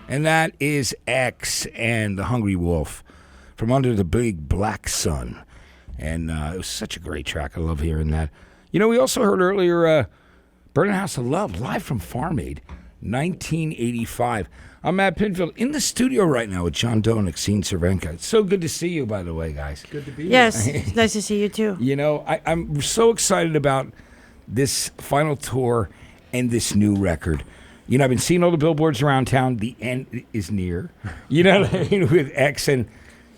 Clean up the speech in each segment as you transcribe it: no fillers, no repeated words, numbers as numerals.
And that is X and the Hungry Wolf from Under the Big Black Sun. And it was such a great track. I love hearing that. You know, we also heard earlier Burning House of Love, live from Farm Aid, 1985. I'm Matt Pinfield in the studio right now with John Doe and Exene Cervenka. It's so good to see you, by the way, guys. Good to be here. Yes, it's nice to see you too. You know, I'm so excited about this final tour and this new record. You know, I've been seeing all the billboards around town. The end is near. You know what I mean? With X. And,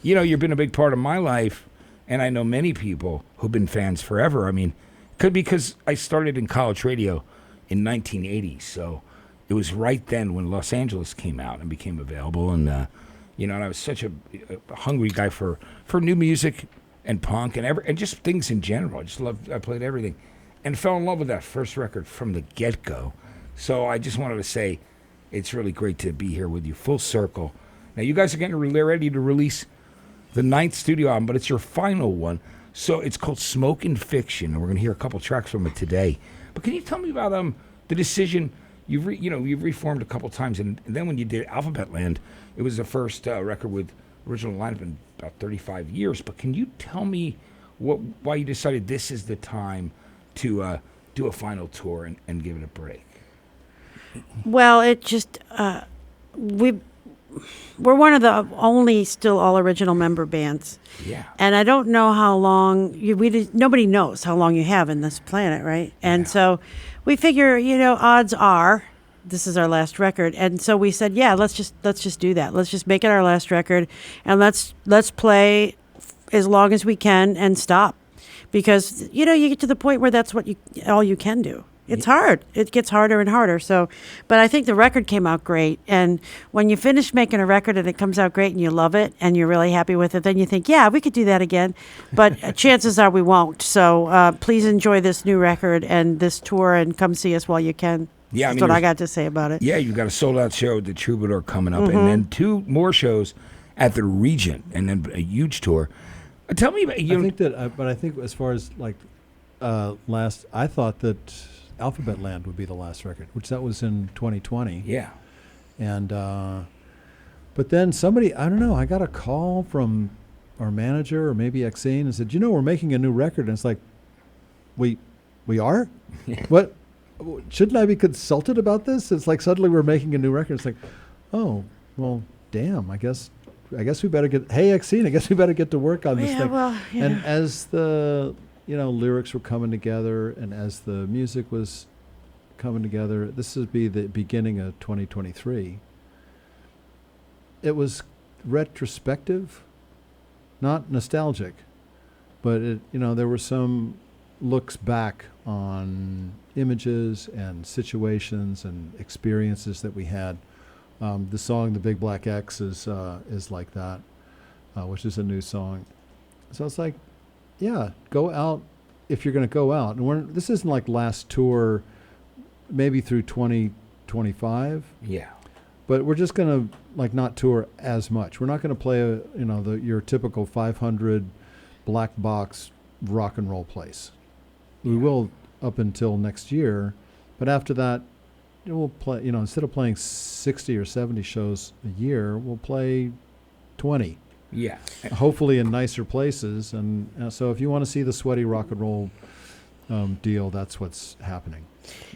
you know, you've been a big part of my life. And I know many people who've been fans forever. I mean, could be because I started in college radio in 1980. So it was right then when Los Angeles came out and became available. And, you know, and I was such a hungry guy for new music and punk and just things in general. I played everything. And fell in love with that first record from the get-go. So I just wanted to say it's really great to be here with you, full circle. Now, you guys are getting ready to release the 9th studio album, but it's your final one. So it's called Smoke and Fiction, and we're going to hear a couple tracks from it today. But can you tell me about the decision? You've reformed a couple times, and then when you did Alphabet Land, it was the first record with original lineup in about 35 years. But can you tell me why you decided this is the time to do a final tour and give it a break? Well, it just we're one of the only still all original member bands. Yeah. And I don't know how long nobody knows how long you have in this planet, right? And so we figure, odds are this is our last record. And so we said, yeah, let's just do that. Let's just make it our last record, and let's play as long as we can and stop. Because, you get to the point where that's all you can do. It's hard. It gets harder and harder. So, but I think the record came out great. And when you finish making a record and it comes out great and you love it and you're really happy with it, then you think, yeah, we could do that again. But chances are we won't. So please enjoy this new record and this tour and come see us while you can. Yeah, That's what I got to say about it. Yeah, you've got a sold-out show at the Troubadour coming up, and then 2 more shows at the Regent, and then a huge tour. Tell me about I think as far as I thought that Alphabet Land would be the last record, which that was in 2020. Yeah. And but then somebody, I don't know, I got a call from our manager or maybe Exene and said, we're making a new record. And it's like, we are? What? Shouldn't I be consulted about this? It's like suddenly we're making a new record. It's like, oh, well, damn, I guess we better Exene, I guess we better get to work on this thing. Well, yeah. And as the lyrics were coming together and as the music was coming together, this would be the beginning of 2023. It was retrospective, not nostalgic, but there were some looks back on images and situations and experiences that we had. The song "The Big Black X" is like that, which is a new song. So it's like, yeah, go out if you're going to go out. And this isn't like last tour, maybe through 2025. Yeah. But we're just going to not tour as much. We're not going to play your typical 500 black box rock and roll place. We will up until next year, but after that, we'll play. Instead of playing 60 or 70 shows a year, we'll play 20. Yeah. Hopefully in nicer places. And so if you want to see the sweaty rock and roll deal, that's what's happening.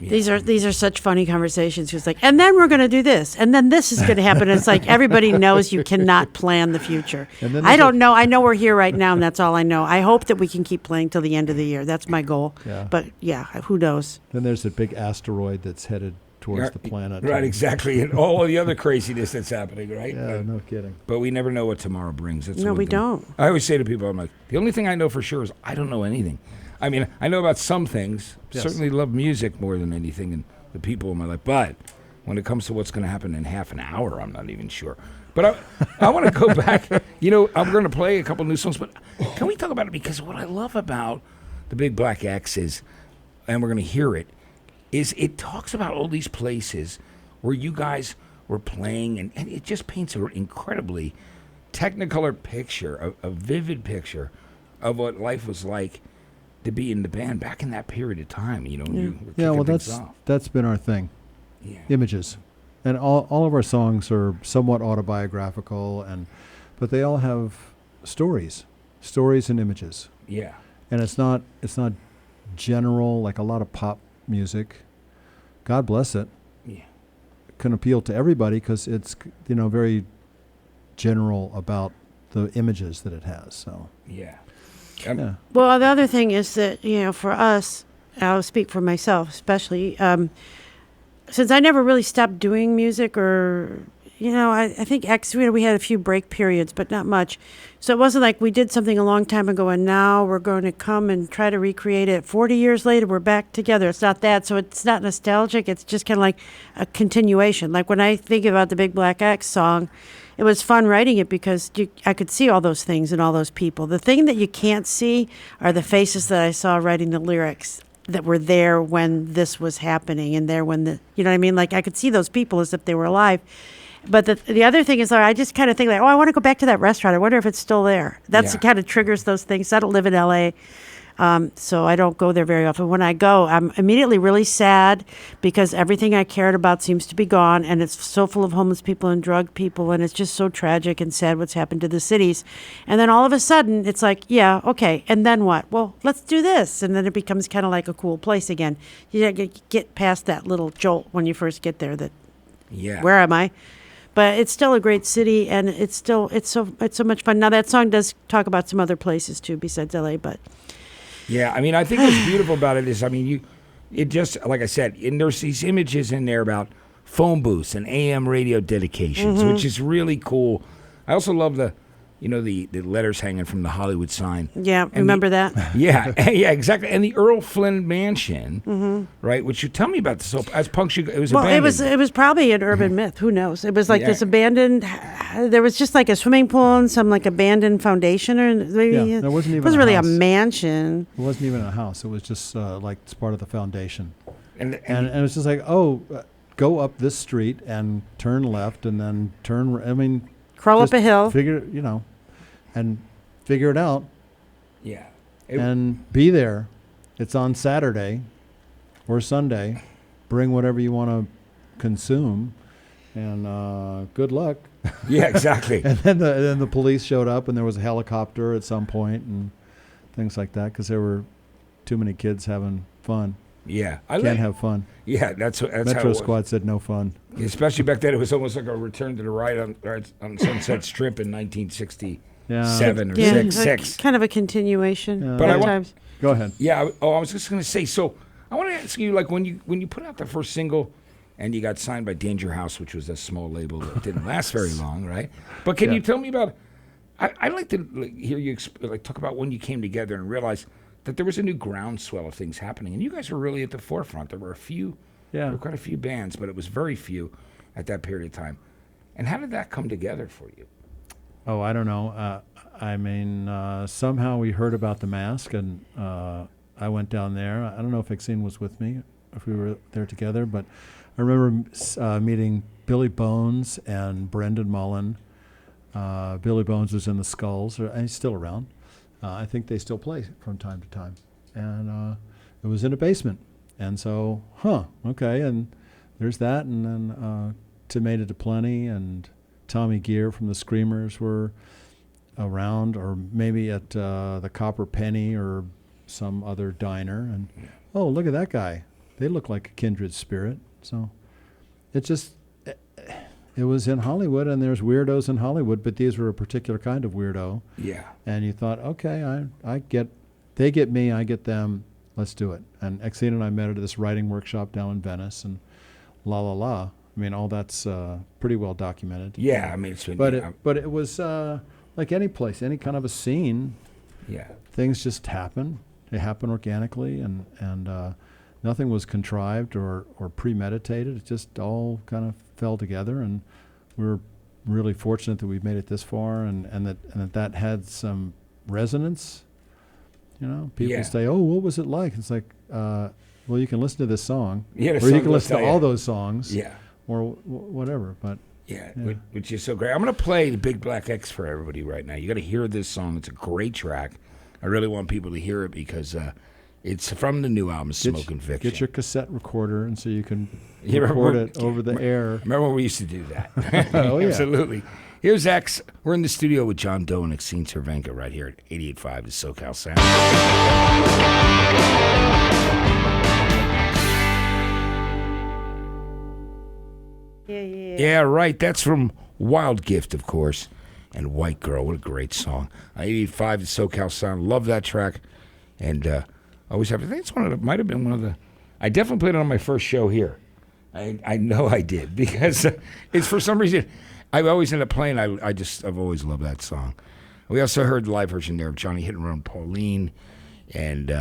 Yeah. These are such funny conversations. It's like, and then we're going to do this, and then this is going to happen. And it's like everybody knows you cannot plan the future. I don't know. I know we're here right now, and that's all I know. I hope that we can keep playing till the end of the year. That's my goal. Yeah. But yeah, who knows? Then there's a big asteroid that's headed towards the planet. Right, exactly. And all the other craziness that's happening, right? Yeah, no kidding. But we never know what tomorrow brings. No, we don't. I always say to people, I'm like, the only thing I know for sure is I don't know anything. I mean, I know about some things. Yes. Certainly love music more than anything and the people in my life. But when it comes to what's going to happen in half an hour, I'm not even sure. But I want to go back. I'm going to play a couple new songs. But can we talk about it? Because what I love about the Big Black X is, and we're going to hear it, is it talks about all these places where you guys were playing. And it just paints an incredibly technicolor picture, a vivid picture of what life was like to be in the band back in that period of time, when you were kicking things off. That's been our thing. Yeah. Images. And all of our songs are somewhat autobiographical, but they all have stories and images. Yeah. And it's not general like a lot of pop music. God bless it. Yeah. Can appeal to everybody because it's very general about the images that it has. So Yeah. yeah. Well, the other thing is that, for us, I'll speak for myself especially, since I never really stopped doing music or, I think we had a few break periods, but not much. So it wasn't like we did something a long time ago and now we're going to come and try to recreate it. 40 years later, we're back together. It's not that. So it's not nostalgic. It's just kind of like a continuation. Like when I think about the Big Black X song, it was fun writing it because I could see all those things and all those people. The thing that you can't see are the faces that I saw writing the lyrics that were there when this was happening and there when you know what I mean? Like I could see those people as if they were alive. But the other thing is, I just kind of think like, I want to go back to that restaurant. I wonder if it's still there. That's kind of triggers those things. I don't live in LA, so I don't go there very often. When I go, I'm immediately really sad because everything I cared about seems to be gone, and it's so full of homeless people and drug people, and it's just so tragic and sad what's happened to the cities. And then all of a sudden, it's like, yeah, okay, and then what? Well, let's do this, and then it becomes kind of like a cool place again. You get past that little jolt when you first get there. Where am I? But it's still a great city, and it's so much fun. Now that song does talk about some other places too besides LA, but yeah, I mean, I think what's beautiful about it is, I mean, it just like I said, and there's these images in there about phone booths and AM radio dedications, which is really cool. I also love the letters hanging from the Hollywood sign. Yeah, remember that? Yeah, exactly. And the Earl Flynn Mansion, right? Which you tell me about this. So as punks, it was abandoned. It was probably an urban myth. Who knows? It was like this abandoned. There was just like a swimming pool and some like abandoned foundation, or maybe there wasn't even. It wasn't really a mansion. It wasn't even a house. It was just like it's part of the foundation. And it was just like, go up this street and turn left, and then turn. I mean, crawl up a hill. And figure it out. Yeah. And be there. It's on Saturday or Sunday. Bring whatever you want to consume, and good luck. Yeah, exactly. And then the police showed up, and there was a helicopter at some point and things like that because there were too many kids having fun. Yeah, Can't have fun. Yeah, that's Metro how it Squad said no fun. Especially back then, it was almost like a return to the right on Sunset Strip in 1960. Yeah. 7 or 6. Kind of a continuation. But times. Go ahead. Yeah. I was just going to say. So I want to ask you, like, when you put out the first single, and you got signed by Danger House, which was a small label that didn't last very long, right? But can you tell me about? I'd like to hear you talk about when you came together and realized that there was a new groundswell of things happening, and you guys were really at the forefront. There were quite a few bands, but it was very few at that period of time. And how did that come together for you? Oh, I don't know. I mean, somehow we heard about the Mask, and I went down there. I don't know if Exene was with me, if we were there together, but I remember meeting Billy Bones and Brendan Mullen. Billy Bones was in the Skulls, and he's still around. I think they still play from time to time. And it was in a basement. And so, okay, and there's that, and then Tomato to Plenty and Tommy Gear from the Screamers were around, or maybe at the Copper Penny or some other diner. And, look at that guy. They look like a kindred spirit. So it was in Hollywood, and there's weirdos in Hollywood, but these were a particular kind of weirdo. Yeah. And you thought, okay, they get me, I get them, let's do it. And Exene and I met at this writing workshop down in Venice, and la la la. I mean, all that's pretty well documented. Yeah, I mean, it's been, but it was like any place, any kind of a scene. Yeah, things just happen. They happen organically, and nothing was contrived or premeditated. It just all kind of fell together, and we're really fortunate that we've made it this far, and that had some resonance. You know, people say, "Oh, what was it like?" It's like, well, you can listen to this song, or you can listen to all those songs, or whatever. But which is so great. I'm going to play the Big Black X for everybody right now. You got to hear this song. It's a great track. I really want people to hear it because It's from the new album, Smoking Fiction. Get your cassette recorder, and so you can Yeah, record it over the air. Remember when we used to do that? Oh, yeah. Absolutely. Here's X. We're in the studio with John Doe and Exene Cervenka right here at 88.5 The SoCal Sound. Yeah, right. That's from Wild Gift, of course, and White Girl. What a great song. 88.5 The SoCal Sound. Love that track. And always have. I think it's might have been one of the. I definitely played it on my first show here. I know I did because it's for some reason I always end up playing. I've always loved that song. We also heard the live version there of Johnny Hit and Run Pauline, and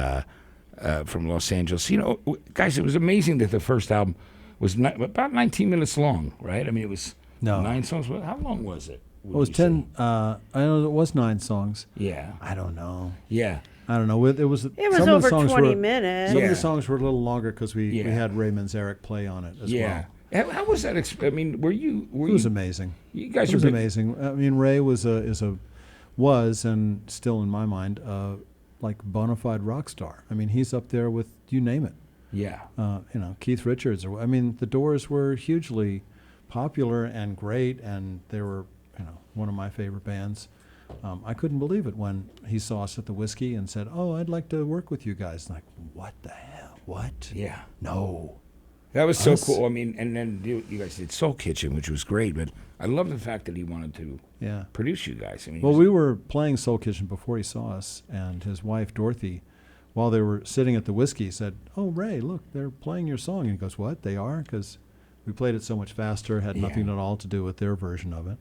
from Los Angeles. You know, guys, it was amazing that the first album was about 19 minutes long, right? I mean, it was 9 songs. How long was it? It was 10. I know it was 9 songs. Yeah. I don't know. Yeah. I don't know. It was It some was of the over songs 20 were, minutes. Some of Yeah. the songs were a little longer because we Yeah. had Ray Manzarek play on it as well. How was that? I mean, were you? It was amazing. You guys It was were amazing. I mean, Ray was and still in my mind like bona fide rock star. I mean, he's up there with you name it. Yeah. Keith Richards. I mean, the Doors were hugely popular and great, and they were one of my favorite bands. I couldn't believe it when he saw us at the Whiskey and said, "Oh, I'd like to work with you guys." Like, what the hell? What? Yeah. No. That was so Us? cool. I mean, and then you guys did Soul Kitchen, which was great. But I love the fact that he wanted to produce you guys. I mean, Well, we were playing Soul Kitchen before he saw us, and his wife, Dorothy, while they were sitting at the Whiskey, said, "Oh, Ray, look, they're playing your song." And he goes, "What? They are?" Because we played it so much faster, had nothing at all to do with their version of it.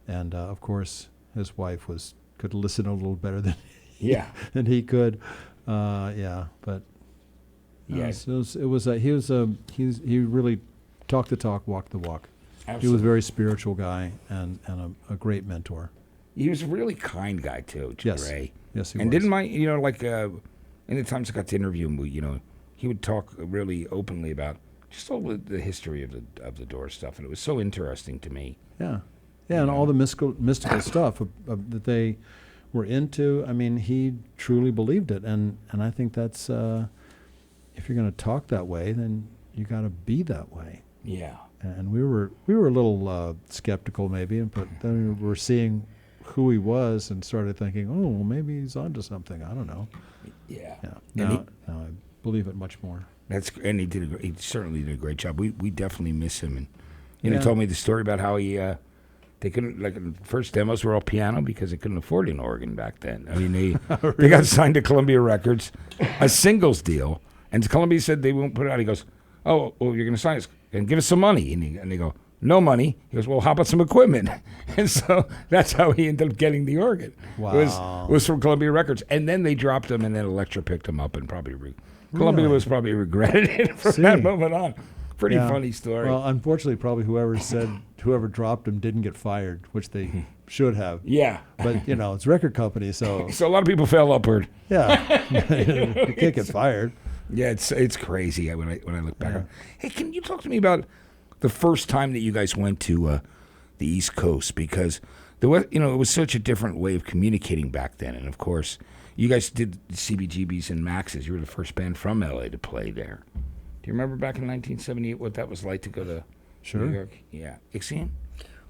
And, of course, his wife could listen a little better than than he could. But he really talked the talk, walked the walk. Absolutely. He was a very spiritual guy and a great mentor. He was a really kind guy too, Yes. Ray. Yes, he And was. didn't mind, any times I got to interview him, he would talk really openly about just all the history of the Doors stuff, and it was so interesting to me. Yeah, and all the mystical stuff that they were into. I mean, he truly believed it, and I think that's if you're going to talk that way, then you got to be that way. Yeah. And we were a little skeptical maybe, but then we were seeing who he was and started thinking, oh, well, maybe he's onto something. I don't know. Yeah. Now I believe it much more. And he certainly did a great job. We definitely miss him. And he told me the story about how he they couldn't, like, the first demos were all piano because they couldn't afford an organ back then. I mean, they got signed to Columbia Records, a singles deal, and Columbia said they won't put it out. He goes, oh, well, you're going to sign us and give us some money. And they go, no money. He goes, well, how about some equipment? And so that's how he ended up getting the organ. Wow. It was from Columbia Records. And then they dropped him, and then Elektra picked him up and probably Columbia was probably regretted it from that moment on. Pretty funny story. Well, unfortunately, probably whoever dropped him didn't get fired, which they should have. Yeah. But, it's a record company, so. So a lot of people fell upward. Yeah. You can't get fired. Yeah, it's crazy when I look back. Hey, can you talk to me about the first time that you guys went to the East Coast? Because it was such a different way of communicating back then. And, of course, you guys did CBGBs and Max's. You were the first band from L.A. to play there. Do you remember back in 1978 what that was like to go to New York? Yeah. Exene?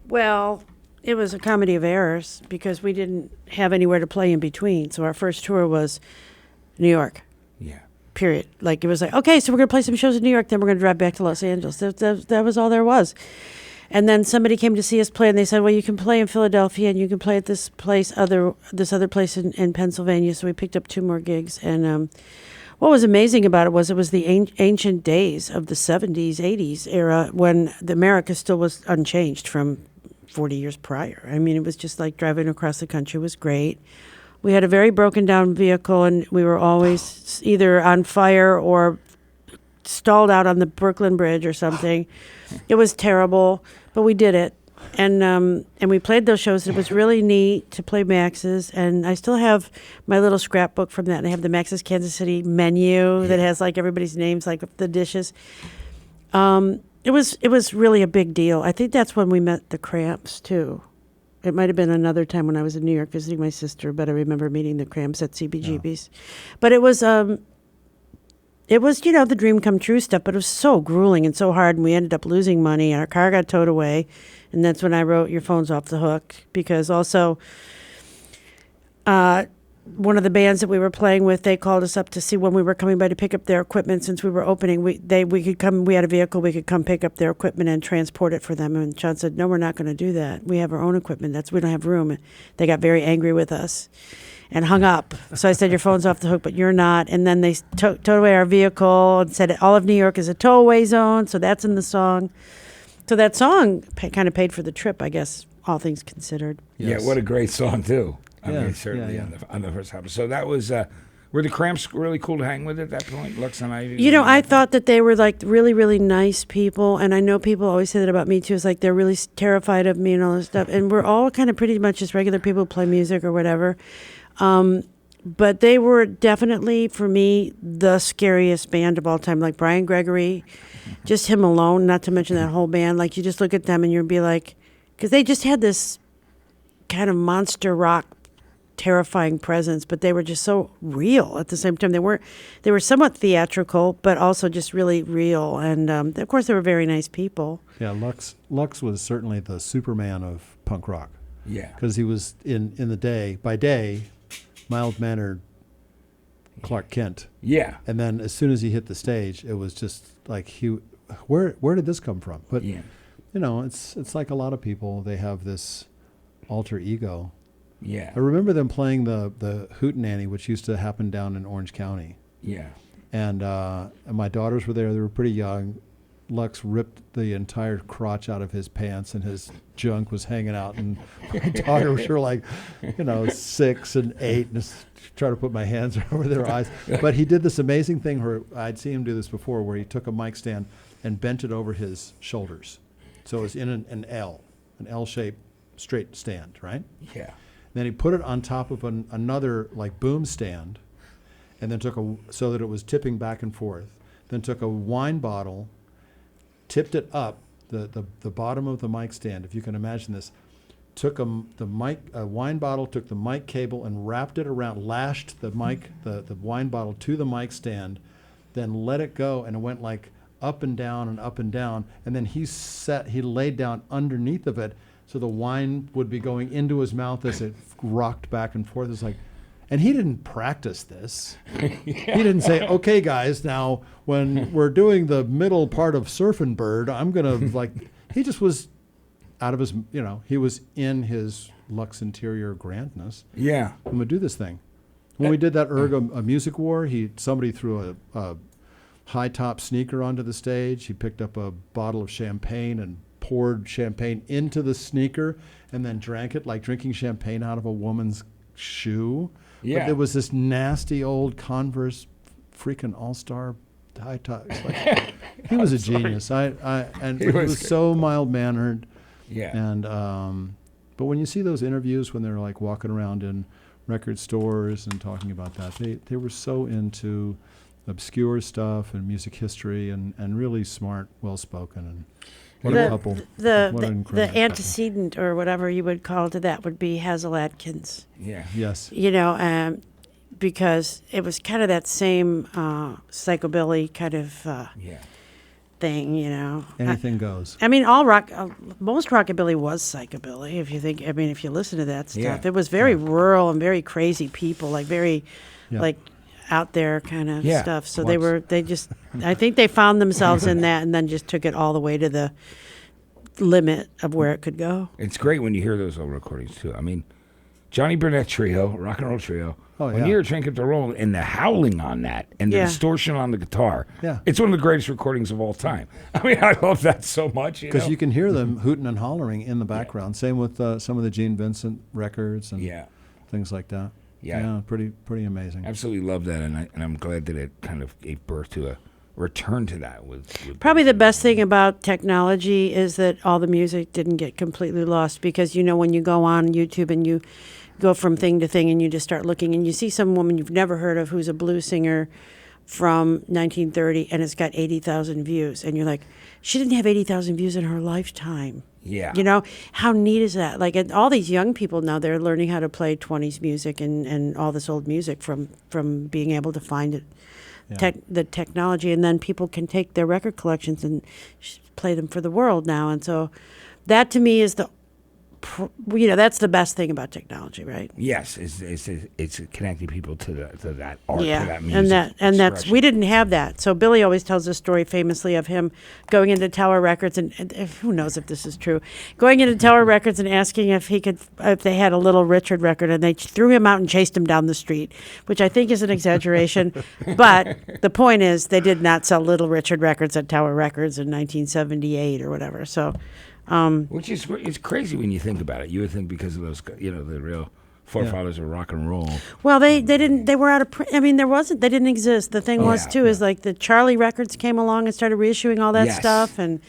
Well, it was a comedy of errors because we didn't have anywhere to play in between. So our first tour was New York. Yeah. Period. Like, it was like, okay, so we're going to play some shows in New York, then we're going to drive back to Los Angeles. That was all there was. And then somebody came to see us play, and they said, well, you can play in Philadelphia, and you can play at this other place in Pennsylvania. So we picked up 2 more gigs. And what was amazing about it was the ancient days of the 70s, 80s era when America still was unchanged from 40 years prior. I mean, it was just like driving across the country was great. We had a very broken down vehicle, and we were always either on fire or stalled out on the Brooklyn Bridge or something. It was terrible, but we did it. And we played those shows. It was really neat to play Max's, and I still have my little scrapbook from that. And I have the Max's Kansas City menu that has like everybody's names, like the dishes. It was really a big deal. I think that's when we met the Cramps too. It might have been another time when I was in New York visiting my sister, but I remember meeting the Cramps at CBGB's. Yeah. But it was it was, you know, the dream come true stuff, but it was so grueling and so hard, and we ended up losing money, and our car got towed away, and that's when I wrote Your Phone's Off the Hook, because also one of the bands that we were playing with, they called us up to see when we were coming by to pick up their equipment. Since we were opening, we could come. We had a vehicle. We could come pick up their equipment and transport it for them. And John said, "No, we're not going to do that. We have our own equipment. We don't have room." And they got very angry with us and hung up. So I said, "Your phone's off the hook, but you're not." And then they towed away our vehicle and said, "All of New York is a towaway zone." So that's in the song. So that song kind of paid for the trip, I guess, all things considered. Yes. Yeah, what a great song too. I mean, certainly yeah. on the first album. So that was, were the Cramps really cool to hang with at that point? Lux and I. You know, I thought that they were like really, really nice people. And I know people always say that about me too. It's like they're really terrified of me and all this stuff. And we're all kind of pretty much just regular people who play music or whatever. But they were definitely, for me, the scariest band of all time. Like Brian Gregory, just him alone, not to mention that whole band. Like you just look at them and you'd be like, because they just had this kind of monster rock terrifying presence, but they were just so real at the same time. They were somewhat theatrical, but also just really real. And of course, they were very nice people. Yeah, Lux was certainly the Superman of punk rock. Yeah, because he was in the day by day, mild-mannered Clark Kent. Yeah, and then as soon as he hit the stage, it was just like where did this come from? But yeah. You know, it's like a lot of people. They have this alter ego. Yeah. I remember them playing the Hootenanny, which used to happen down in Orange County. Yeah. And my daughters were there. They were pretty young. Lux ripped the entire crotch out of his pants, and his junk was hanging out. And my daughters were like, 6 and 8, and just trying to put my hands over their eyes. But he did this amazing thing where I'd seen him do this before, where he took a mic stand and bent it over his shoulders. So it was in an L-shaped straight stand, right? Yeah. Then he put it on top of another like boom stand, and then so that it was tipping back and forth. Then took a wine bottle, tipped it up the bottom of the mic stand, if you can imagine this. Took a wine bottle, took the mic cable and wrapped it around, lashed the mic the wine bottle to the mic stand, then let it go, and it went like up and down and up and down. And then he laid down underneath of it, so the wine would be going into his mouth as it rocked back and forth. It's like, and he didn't practice this. Yeah. He didn't say, "Okay, guys, now when we're doing the middle part of Surfin' Bird, I'm gonna like." He just was out of his, he was in his Lux Interior grandness. Yeah. I'm gonna do this thing. When we did that a music war, somebody threw a high top sneaker onto the stage. He picked up a bottle of champagne and poured champagne into the sneaker and then drank it like drinking champagne out of a woman's shoe. Yeah. But there was this nasty old Converse freaking all-star high top. Like, he was a genius. And he was so mild-mannered. Yeah. And but when you see those interviews when they're like walking around in record stores and talking about that, they were so into obscure stuff and music history and really smart, well-spoken, and what a couple. The antecedent or whatever you would call to that would be Hazel Adkins. Yeah. Yes. Because it was kind of that same psychobilly kind of thing, Anything goes. I mean, all rock, most rockabilly was psychobilly. If you listen to that stuff, it was very rural and very crazy people, like very, like out there kind of stuff. So I think they found themselves in that and then just took it all the way to the limit of where it could go. It's great when you hear those old recordings too. I mean, Johnny Burnett Trio, rock and roll trio. Oh, when you hear Drink Up the Roll and the howling on that and the distortion on the guitar, it's one of the greatest recordings of all time. I mean, I love that so much. Because you can hear them hooting and hollering in the background. Same with some of the Gene Vincent records and things like that. Yeah, pretty amazing. Absolutely love that, and I'm glad that it kind of gave birth to a return to that. With probably the best thing about technology is that all the music didn't get completely lost, because when you go on YouTube and you go from thing to thing and you just start looking and you see some woman you've never heard of who's a blues singer from 1930 and it's got 80,000 views, and you're like, she didn't have 80,000 views in her lifetime. Yeah. How neat is that? Like, and all these young people now, they're learning how to play 20s music and all this old music from being able to find it the technology, and then people can take their record collections and play them for the world now. And so that to me is that's the best thing about technology, right? Yes, it's connecting people to that art, Yeah, to that music. and that's expression. we didn't have that. So Billy always tells a story famously of him going into Tower Records, and who knows if this is true, going into Tower Records and asking if they had a Little Richard record, and they threw him out and chased him down the street, which I think is an exaggeration. But the point is, they did not sell Little Richard records at Tower Records in 1978 or whatever. So. Which is it's crazy when you think about it. You would think because of those, the real forefathers of rock and roll. Well, they didn't. They were out of print. I mean, they didn't exist. The thing is like the Charlie Records came along and started reissuing all that stuff, and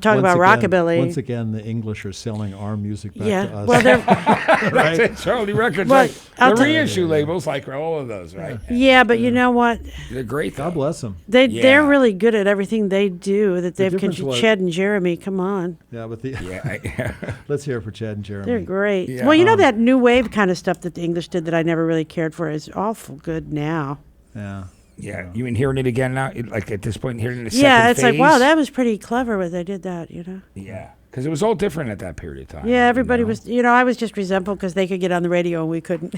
talk about rockabilly. Once again, the English are selling our music back to us. Well, they're That's it, Charlie Records. Well, Like, I'll the tell- reissue labels, like all of those, right? yeah, but you know what? They're great. God Though. bless them. They're Yeah. really good at everything they do. That they've difference was- Chad and Jeremy. Come on, Yeah, but Yeah, let's hear it for Chad and Jeremy. they're great. Yeah. Well, you know that new wave kind of stuff that the English did that I never really cared for is awful good now. Yeah. yeah. You mean hearing it again now? Like at this point, hearing the Yeah, second it's like phase? wow, that was pretty clever when they did that. Yeah, because it was all different at that period of time. Yeah, everybody you know? was. I was just resentful because they could get on the radio and we couldn't.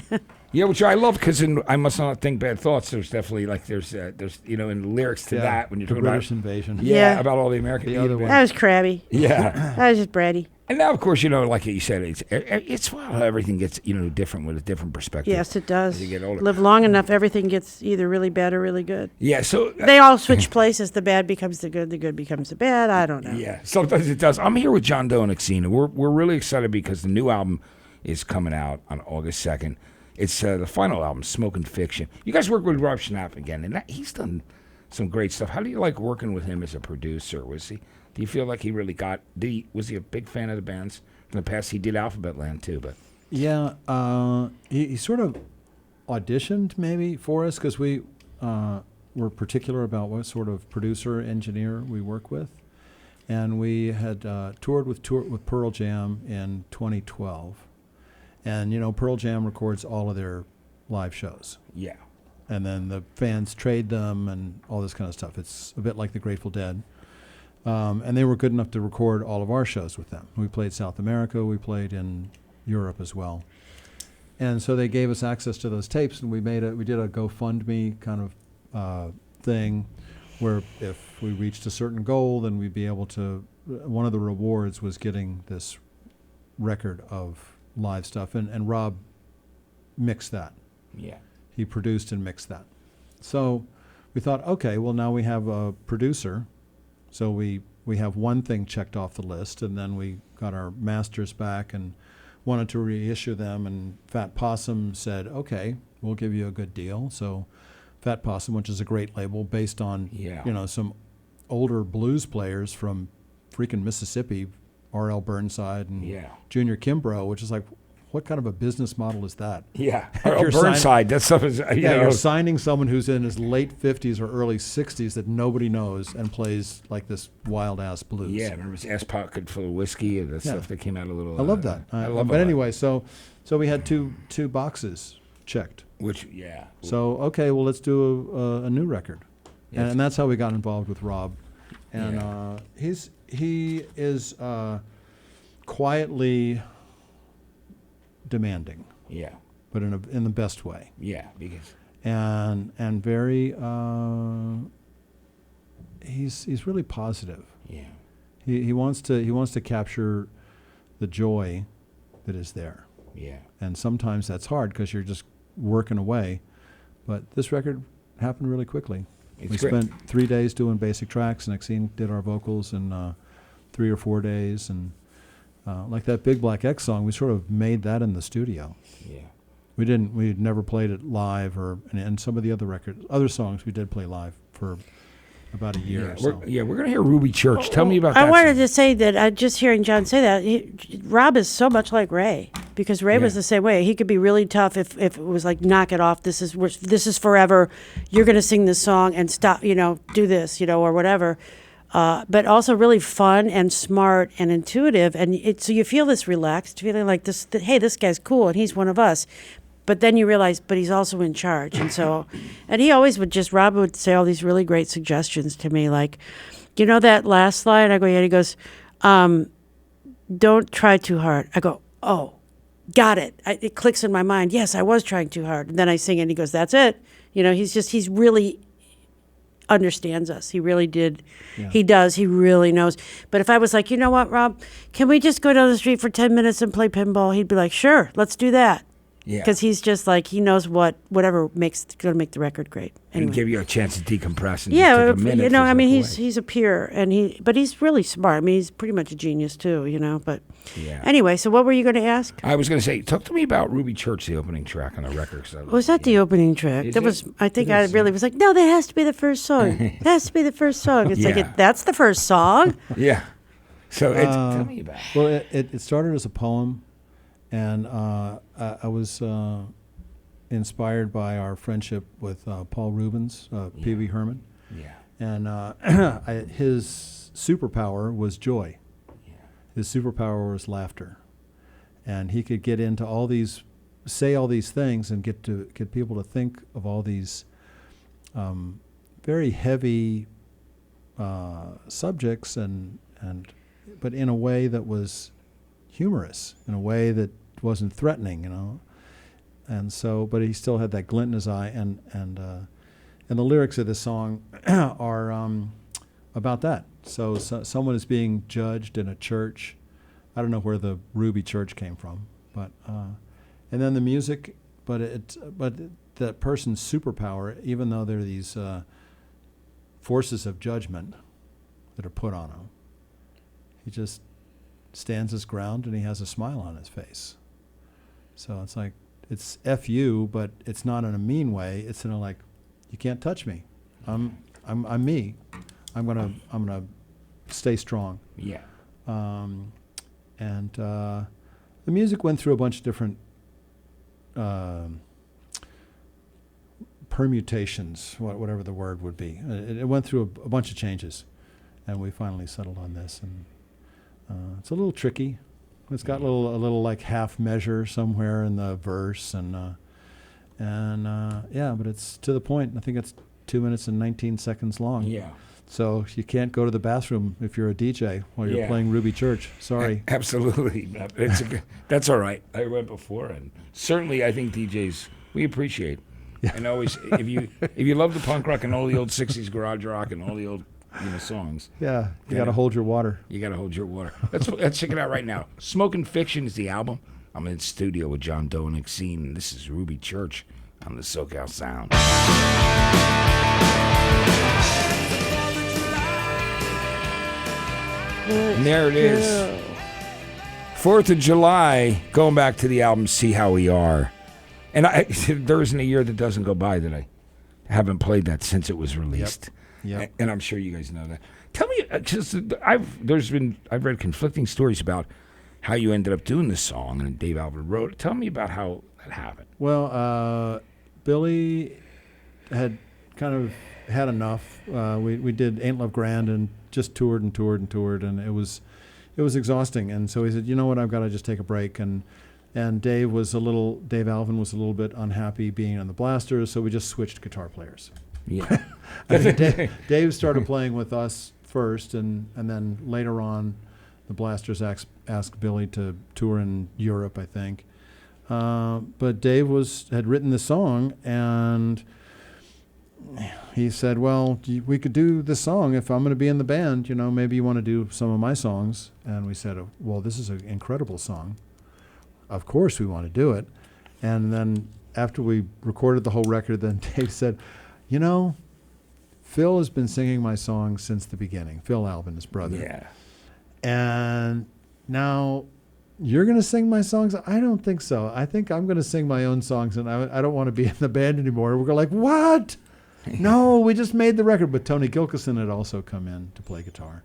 Yeah, which I love because I must not think bad thoughts. There's definitely like there's in lyrics to that when you're the talking British about invasion. Yeah. about all the American The other one. I was crabby. Yeah. I was just bratty. And now, of course, like you said, it's wild how everything gets different with a different perspective. Yes, it does. As you get older. Live long enough, everything gets either really bad or really good. Yeah. So They all switch places. The bad becomes the good becomes the bad. I don't know. yeah, sometimes it does. I'm here with John Doe and Xena. We're really excited because the new album is coming out on August 2nd. It's the final album, Smoking Fiction. You guys work with Rob Schnapp again, and he's done some great stuff. How do you like working with him as a producer? Do you feel like he really was he a big fan of the bands in the past? He did Alphabet Land too, but Yeah, he sort of auditioned maybe for us because we were particular about what sort of producer engineer we work with, and we had toured with Pearl Jam in 2012, and Pearl Jam records all of their live shows, yeah. and then the fans trade them and all this kind of stuff. It's a bit like the Grateful Dead. And they were good enough to record all of our shows with them. We played South America, we played in Europe as well. And so they gave us access to those tapes, and we did a GoFundMe kind of thing where if we reached a certain goal, then we'd be able to, one of the rewards was getting this record of live stuff, and Rob mixed that. Yeah. He produced and mixed that. So we thought, okay, well, now we have a producer. So we have one thing checked off the list, and then we got our masters back and wanted to reissue them, and Fat Possum said, okay, we'll give you a good deal. So Fat Possum, which is a great label based on some older blues players from freaking Mississippi, R.L. Burnside and Junior Kimbrough, which is like, what kind of a business model is that? Yeah. You're Burnside, that stuff is, you're signing someone who's in his late 50s or early 60s that nobody knows and plays like this wild-ass blues. Yeah, remember his ass pocket full of whiskey and the stuff that came out a little. I love that. I love it. But anyway, so we had two boxes checked. Which, So, okay, well, let's do a new record. Yes. And that's how we got involved with Rob. And he is quietly demanding. Yeah. But in the best way. Yeah, because And very he's really positive. yeah. He wants to capture the joy that is there. Yeah. And sometimes that's hard because you're just working away. But this record happened really quickly. It's We great. spent 3 days doing basic tracks, and Xene did our vocals in 3 or 4 days. And like that Big Black X song, we sort of made that in the studio. Yeah. We'd never played it live, and some of the other songs we did play live for about a year or so. We're going to hear Ruby Church. Tell me about that. I wanted song. to say that just hearing John say that, Rob is so much like Ray, because Ray was the same way. He could be really tough if it was like, knock it off. This is forever. You're going to sing this song and stop. Do this. Or whatever. But also really fun and smart and intuitive, and so you feel this relaxed feeling like this. Hey, this guy's cool, and he's one of us. but then you realize, but he's also in charge. And so, and he always Rob would say all these really great suggestions to me, like, you know that last slide? I go, yeah. He goes, don't try too hard. I go, oh, got it. It clicks in my mind. Yes, I was trying too hard. And then I sing it and he goes, that's it. You know, he's really understands us. He really did. Yeah. He does. He really knows. But if I was like, you know what, Rob, can we just go down the street for 10 minutes and play pinball? He'd be like, sure, let's do that. Yeah. Because he's just like, he knows whatever makes going to make the record great. Anyway. And give you a chance to decompress. And yeah, just take a minute you know, I mean, away. he's a peer, but he's really smart. I mean, he's pretty much a genius too, you know. But anyway, so what were you going to ask? I was going to say, talk to me about Ruby Church, the opening track on the record. Was that the opening track? That was. I think I really was like, no, that has to be the first song. It has to be the first song. It's like that's the first song. Yeah. So tell me about it. Well, it started as a poem, and I was inspired by our friendship with Paul Rubens, Pee Wee Herman. Yeah. And his superpower was joy. Yeah. His superpower was laughter. And he could get into say all these things and get people to think of all these very heavy subjects but in a way that was humorous, in a way that wasn't threatening, you know. And so, but he still had that glint in his eye, and the lyrics of this song are about that. So someone is being judged in a church. I don't know where the Ruby Church came from, but and then the music, but that person's superpower, even though there are these forces of judgment that are put on him, he just stands his ground and he has a smile on his face. So it's like, it's F you, but it's not in a mean way. It's in a like, you can't touch me. I'm me. I'm gonna stay strong. Yeah. And the music went through a bunch of different permutations, whatever the word would be. It went through a bunch of changes, and we finally settled on this. And it's a little tricky. It's got a little like half measure somewhere in the verse, and but it's to the point. I think it's 2 minutes and 19 seconds long. Yeah. So you can't go to the bathroom if you're a DJ while you're playing Ruby Church. Sorry. Absolutely. That's all right. I went before, and certainly I think DJs, we appreciate. Yeah. And always, if you love the punk rock and all the old 60s garage rock and all the old songs. Yeah, you got to hold your water. You got to hold your water. Let's check it out right now. Smoking Fiction is the album. I'm in the studio with John Doe and Exene, and this is Ruby Church on the SoCal Sound. And there it is. 4th of July, going back to the album See How We Are. And there isn't a year that doesn't go by that I haven't played that since it was released. Yep. And I'm sure you guys know that. Tell me, because I've read conflicting stories about how you ended up doing this song, and Dave Alvin wrote it. Tell me about how that happened. Well, Billy had kind of had enough. We did Ain't Love Grand and just toured, and it was exhausting. And so he said, you know what, I've got to just take a break. And Dave Alvin was a little bit unhappy being on the Blasters, so we just switched guitar players. Yeah. I mean, Dave started playing with us first, and then later on, the Blasters asked Billy to tour in Europe, I think. But Dave had written the song, and he said, well, we could do this song if I'm going to be in the band. You know, maybe you want to do some of my songs. And we said, well, this is an incredible song. Of course we want to do it. And then after we recorded the whole record, then Dave said, you know, Phil has been singing my songs since the beginning. Phil Alvin, his brother. Yeah. And now you're going to sing my songs? I don't think so. I think I'm going to sing my own songs, and I don't want to be in the band anymore. We're like, what? No, we just made the record. But Tony Gilkison had also come in to play guitar.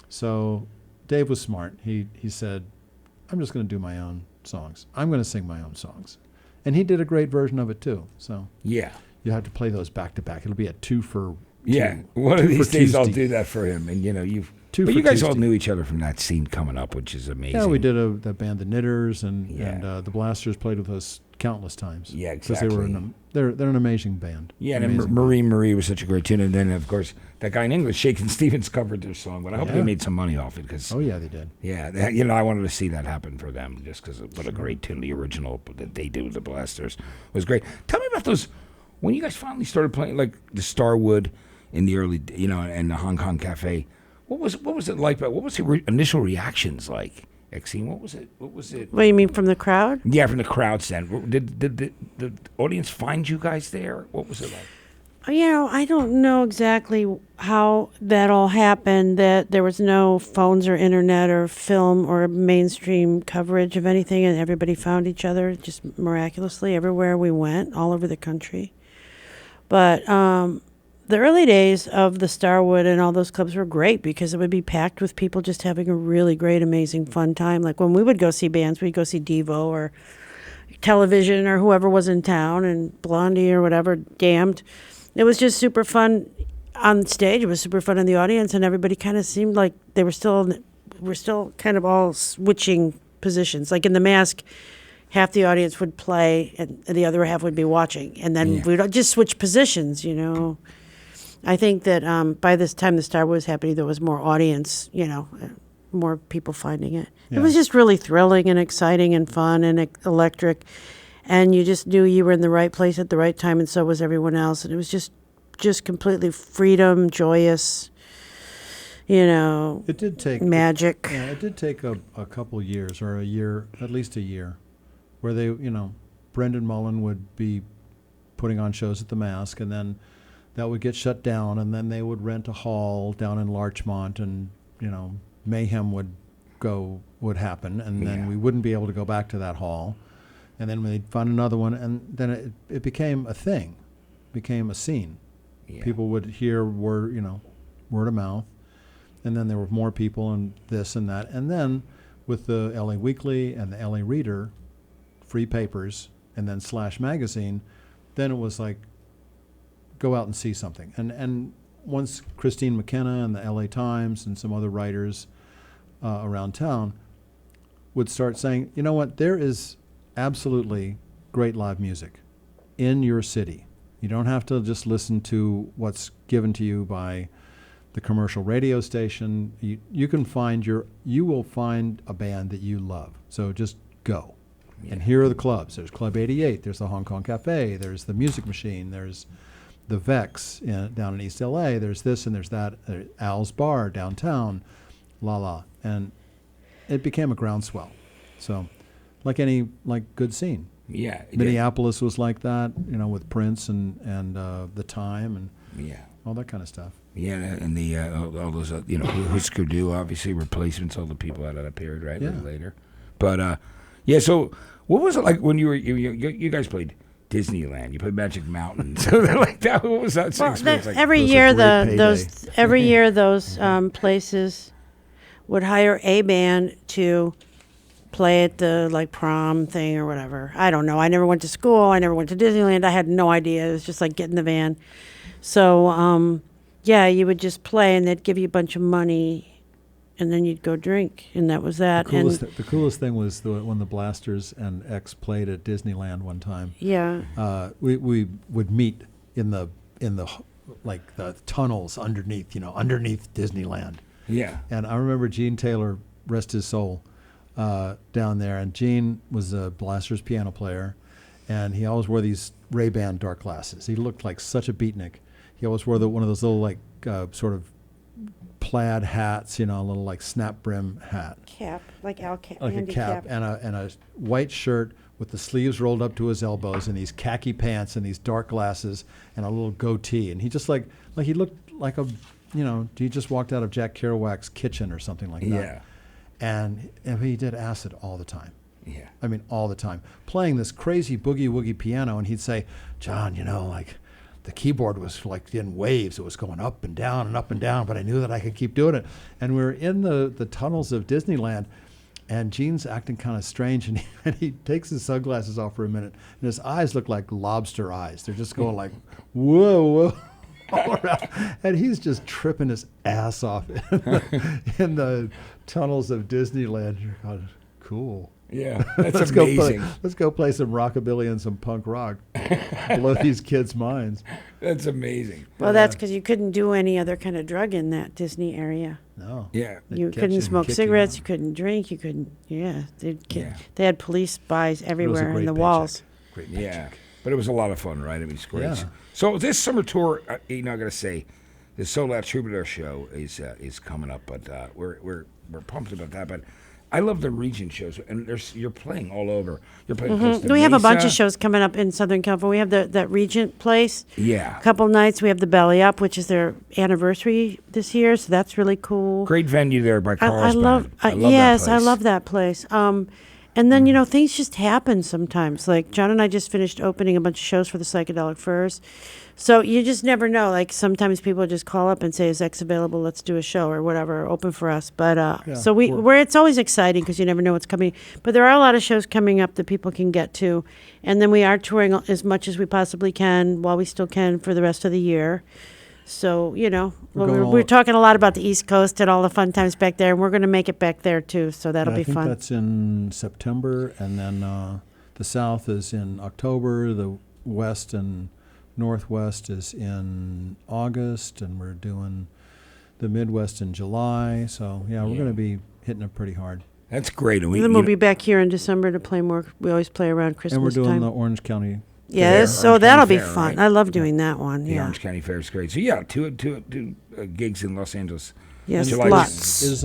So Dave was smart. He said, I'm just going to do my own songs. I'm going to sing my own songs. And he did a great version of it, too. So yeah, you have to play those back to back. It'll be a two for yeah. One of these days I'll do that for him. And, you know, you guys all knew each other from that scene coming up, which is amazing. Yeah, we did the band The Knitters, and the Blasters played with us countless times. Yeah, because they were they're an amazing band. Yeah, and Amazing Marie was such a great tune, and then of course that guy in English, Shakin' Stevens, covered their song. But I hope they made some money off it because Oh yeah, they did. yeah, I wanted to see that happen for them just because what a great tune. The original that they did with the Blasters was great. Tell me about those when you guys finally started playing like the Starwood in the early, and the Hong Kong Cafe. What was it like? What was the initial reactions like? Exene, what was it? What do you mean from the crowd? Yeah, from the crowd stand. Did the audience find you guys there? What was it like? I don't know exactly how that all happened, that there was no phones or internet or film or mainstream coverage of anything, and everybody found each other just miraculously everywhere we went, all over the country. But the early days of the Starwood and all those clubs were great because it would be packed with people just having a really great, amazing, fun time. Like when we would go see bands, we'd go see Devo or Television or whoever was in town, and Blondie or whatever, Damned. It was just super fun on stage. It was super fun in the audience, and everybody kind of seemed like we're still kind of all switching positions. Like in The Mask, half the audience would play and the other half would be watching, and then we'd just switch positions, I think that by this time the Starwood was happening, there was more audience, more people finding it. Yeah. It was just really thrilling and exciting and fun and electric. And you just knew you were in the right place at the right time, and so was everyone else. And it was just completely freedom, joyous, It did take magic. It did take a couple years, or a year, at least a year, where they, Brendan Mullen would be putting on shows at the Mask, and then that would get shut down, and then they would rent a hall down in Larchmont, and mayhem would happen, and then we wouldn't be able to go back to that hall, and then they'd find another one, and then it became a thing, became a scene. Yeah. People would hear word of mouth, and then there were more people and this and that, and then with the LA Weekly and the LA Reader, free papers, and then Slash Magazine, then it was like, go out and see something. And once Christine McKenna and the LA Times and some other writers around town would start saying, you know what, there is absolutely great live music in your city. You don't have to just listen to what's given to you by the commercial radio station. You will find a band that you love. So just go. Yeah. And here are the clubs. There's Club 88. There's the Hong Kong Cafe. There's the Music Machine. There's the Vex down in East LA. There's this and there's that. Al's Bar downtown. And it became a groundswell. So like any good scene. Yeah. Minneapolis was like that, with Prince and The Time and all that kind of stuff. Yeah, and the all those Husker Du, obviously Replacements, all the people out of that period, right? Yeah. Later, but so what was it like when you guys played Disneyland? You played Magic Mountain, so like that. What was that experience like? Every year those places would hire a band to play at the prom thing or whatever. I don't know. I never went to school. I never went to Disneyland. I had no idea. It was just like get in the van. So you would just play, and they'd give you a bunch of money, and then you'd go drink, and that was that. The coolest thing was when the Blasters and X played at Disneyland one time. Yeah. We would meet in the the tunnels underneath Disneyland. Yeah. And I remember Gene Taylor, rest his soul, down there, and Gene was a Blasters piano player, and he always wore these Ray-Ban dark glasses. He looked like such a beatnik. He always wore one of those little sort of plaid hats, a little snap brim hat. Cap, like Al Cap. Like a cap. And a white shirt with the sleeves rolled up to his elbows, and these khaki pants and these dark glasses and a little goatee. And he just he looked like he just walked out of Jack Kerouac's kitchen or something like that. Yeah. And he did acid all the time. Yeah. I mean, all the time. Playing this crazy boogie-woogie piano, and he'd say, John, the keyboard was in waves. It was going up and down, but I knew that I could keep doing it. And we were in the tunnels of Disneyland, and Gene's acting kind of strange, and he takes his sunglasses off for a minute, and his eyes look like lobster eyes. They're just going whoa, all around. And he's just tripping his ass off in the tunnels of Disneyland. You're going, cool. Yeah, that's Let's amazing. go play some rockabilly and some punk rock. Blow these kids' minds. That's amazing. Well, that's because you couldn't do any other kind of drug in that Disney area. No. Yeah. They'd You catch couldn't and smoke kick you cigarettes. out. You couldn't drink. You couldn't. Yeah, Yeah. they had police spies everywhere in great the paycheck. walls. Great. Yeah. But it was a lot of fun, right? I mean, it's great. Yeah. So this summer tour, I got to say, the Soul Out Troubadour show is coming up, but we're pumped about that. But I love the region shows, and you're playing all over. You're playing close to We have a bunch Mesa. of shows coming up in Southern California. We have that Regent place. Yeah. A couple nights. We have the Belly Up, which is their anniversary this year, so that's really cool. Great venue there by I Carlsbad. love, that yes, I place. love that place. And then, things just happen sometimes. Like, John and I just finished opening a bunch of shows for the Psychedelic Furs. So you just never know. Like, sometimes people just call up and say, is X available? Let's do a show or whatever, open for us. But so it's always exciting because you never know what's coming. But there are a lot of shows coming up that people can get to. And then we are touring as much as we possibly can while we still can for the rest of the year. So, we're talking a lot about the East Coast and all the fun times back there, and we're going to make it back there, too, so that'll be I think fun. that's in September, and then the South is in October, the West and Northwest is in August, and we're doing the Midwest in July. So, we're going to be hitting it pretty hard. That's great. And And then we'll be back here in December to play more. We always play around Christmas And we're doing time. the Orange County. Yes, so Orange that'll County be Fair, fun. right? I love doing that one, The yeah. Orange County Fair is great. So, yeah, two gigs in Los Angeles. Yes, July lots. Is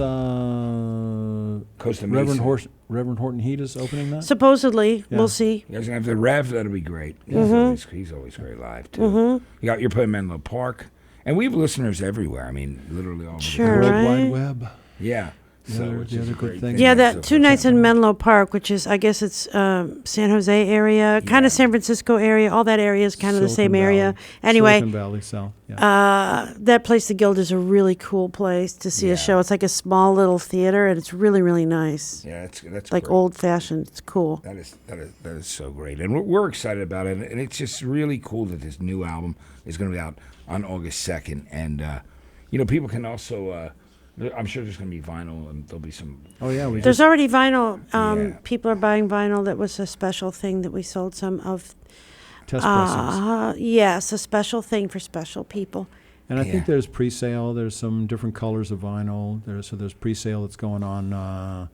Costa Reverend Mesa. Reverend Horton Heat is opening that? Supposedly, Yeah. we'll see. You guys gonna have the Rev. That'll be great. He's always great live too. You're playing Menlo Park, and we have listeners everywhere. I mean, literally all over Sure, the World country. right? Wide Web. Yeah. So other- which the is a other good great thing. thing. Yeah, So that 2 nights in Menlo Park, which is, I guess it's San Jose area, kind Yeah. of San Francisco area. All that area is kind of the Silicon same area. Valley. Anyway, Silicon Valley South. Yeah. that place, the Guild, is a really cool place to see Yeah. a show. It's like a small little theater, and it's really, really nice. Yeah, that's Like great. old fashioned. It's cool. That is so great, and we're excited about it. And it's just really cool that this new album is going to be out on August 2nd. And people can also. I'm sure there's going to be vinyl, and there'll be some. Oh yeah, we There's just already vinyl. Yeah. People are buying vinyl. That was a special thing that we sold some of. test pressings. Yes, a special thing for special people. And I Yeah. think there's pre-sale. There's some different colors of vinyl. There's pre-sale that's going on. I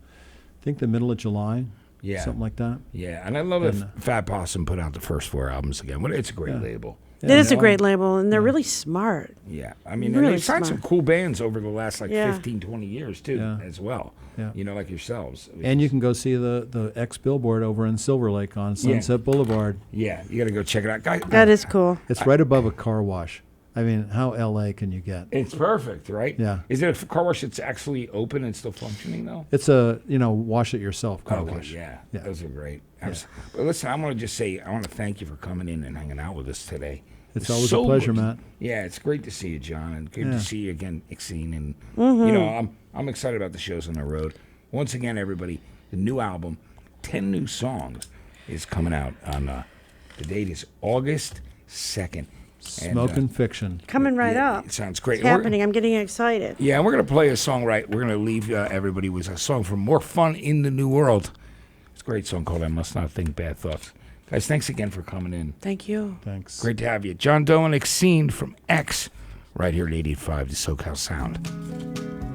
think the middle of July. Yeah. Something like that. Yeah, and I love that And, Fat Possum put out the first 4 albums again. Well, it's a great Yeah. label. It is a know? great label, and they're really smart. Yeah, I mean, Really and they've signed some smart. cool bands over the last Yeah. 15, 20 years too, Yeah. as well. Yeah. Like yourselves. And you can go see the X billboard over in Silver Lake on Sunset Boulevard. Yeah, you got to go check it out, guys. That is cool. It's right above a car wash. I mean, how LA can you get? It's perfect, right? Yeah. Is it a car wash that's actually open and still functioning though? It's a wash it yourself car Okay, wash. yeah, Yeah. those are great. But listen, I want to just say I want to thank you for coming in and hanging out with us today. It's always a pleasure, good. Matt. Yeah, it's great to see you, John, and good Yeah. to see you again, Ixine. And Mm-hmm. I'm excited about the shows on the road. Once again, everybody, the new album, 10 new songs, is coming out on. The date is August 2nd. Smoking Fiction. Coming right up. It sounds great. It's happening. I'm getting excited. Yeah, we're going to play a song We're going to leave everybody with a song from More Fun in the New World. It's a great song called I Must Not Think Bad Thoughts. Guys, thanks again for coming in. Thank you. Thanks. Great to have you. John Doe and Ixine from X, right here at 88.5 The SoCal Sound.